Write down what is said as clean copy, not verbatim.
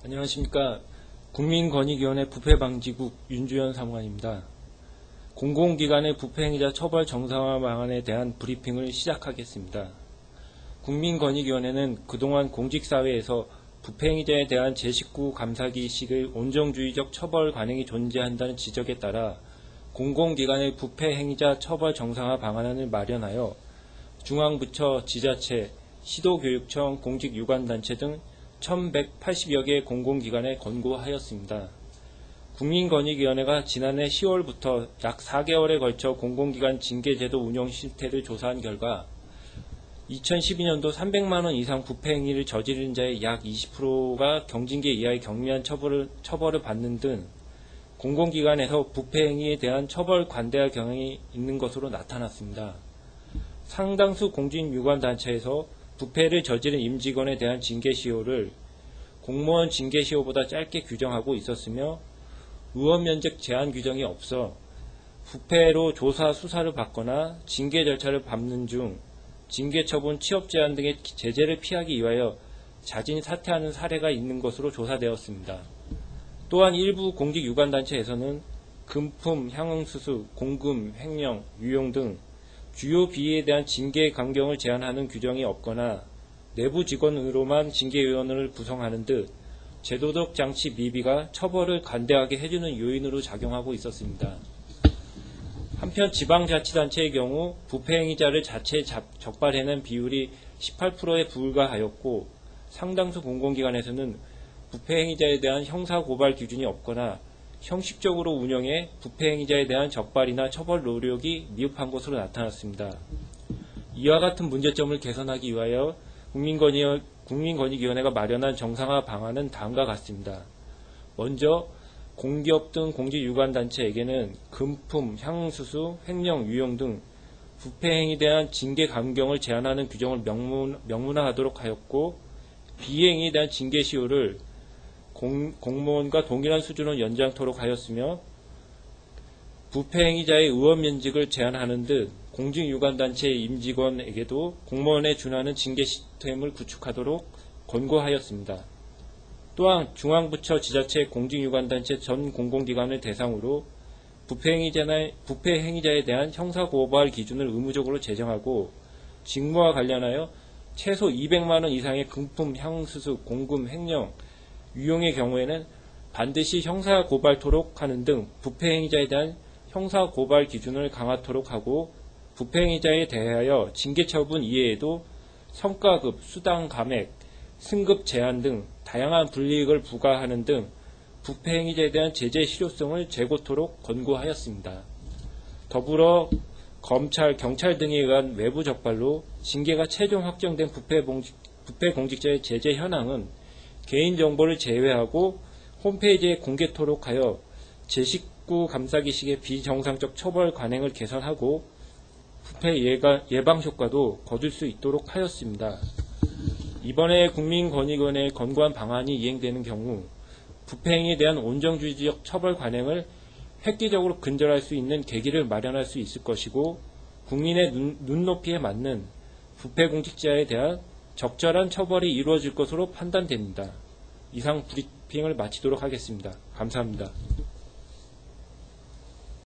안녕하십니까. 국민권익위원회 부패방지국 윤주현 사무관입니다. 공공기관의 부패행위자 처벌 정상화 방안에 대한 브리핑을 시작하겠습니다. 국민권익위원회는 그동안 공직사회에서 부패행위자에 대한 제19 감사기식의 온정주의적 처벌 관행이 존재한다는 지적에 따라 공공기관의 부패행위자 처벌 정상화 방안을 마련하여 중앙부처, 지자체, 시도교육청, 공직유관단체 등 1180여 개 공공기관에 권고하였습니다. 국민권익위원회가 지난해 10월부터 약 4개월에 걸쳐 공공기관 징계제도 운영 실태를 조사한 결과 2012년도 300만원 이상 부패행위를 저지른 자의 약 20%가 경징계 이하의 경미한 처벌을 받는 등 공공기관에서 부패행위에 대한 처벌 관대화 경향이 있는 것으로 나타났습니다. 상당수 공직유관단체에서 부패를 저지른 임직원에 대한 징계시효를 공무원 징계시효보다 짧게 규정하고 있었으며 의원면책 제한 규정이 없어 부패로 조사 수사를 받거나 징계 절차를 밟는 중 징계처분, 취업제한 등의 제재를 피하기 위하여 자진 사퇴하는 사례가 있는 것으로 조사되었습니다. 또한 일부 공직유관단체에서는 금품, 향응수수, 공금, 횡령, 유용 등 주요 비위에 대한 징계 강경을 제한하는 규정이 없거나 내부 직원으로만 징계위원회를 구성하는 듯 제도적 장치 미비가 처벌을 관대하게 해주는 요인으로 작용하고 있었습니다. 한편 지방자치단체의 경우 부패행위자를 자체 적발해낸 비율이 18%에 불과하였고 상당수 공공기관에서는 부패행위자에 대한 형사고발 기준이 없거나 형식적으로 운영해 부패행위자에 대한 적발이나 처벌 노력이 미흡한 것으로 나타났습니다. 이와 같은 문제점을 개선하기 위하여 국민권익위원회가 마련한 정상화 방안은 다음과 같습니다. 먼저 공기업 등 공직유관단체에게는 금품, 향응수수, 횡령, 유용 등 부패행위에 대한 징계 감경을 제한하는 규정을 명문화하도록 하였고 비행위에 대한 징계시효를 공무원과 동일한 수준으로 연장토록 하였으며 부패행위자의 의원면직을 제한하는 듯 공직유관단체의 임직원에게도 공무원에 준하는 징계 시스템을 구축하도록 권고하였습니다. 또한 중앙부처, 지자체, 공직유관단체 전 공공기관을 대상으로 부패행위자에 대한 형사고발 기준을 의무적으로 제정하고 직무와 관련하여 최소 200만원 이상의 금품, 향응수수, 공금, 횡령, 유용의 경우에는 반드시 형사고발토록 하는 등 부패행위자에 대한 형사고발 기준을 강화토록 하고 부패행위자에 대하여 징계처분 이외에도 성과급, 수당 감액, 승급 제한 등 다양한 불이익을 부과하는 등 부패행위자에 대한 제재 실효성을 재고토록 권고하였습니다. 더불어 검찰, 경찰 등에 의한 외부 적발로 징계가 최종 확정된 부패공직자의 제재 현황은 개인정보를 제외하고 홈페이지에 공개토록 하여 제19 감사기식의 비정상적 처벌 관행을 개선하고 부패 예방 효과도 거둘 수 있도록 하였습니다. 이번에 국민권익위원회의 권고한 방안이 이행되는 경우 부패행위에 대한 온정주의적 처벌 관행을 획기적으로 근절할 수 있는 계기를 마련할 수 있을 것이고 국민의 눈높이에 맞는 부패공직자에 대한 적절한 처벌이 이루어질 것으로 판단됩니다. 이상 브리핑을 마치도록 하겠습니다. 감사합니다.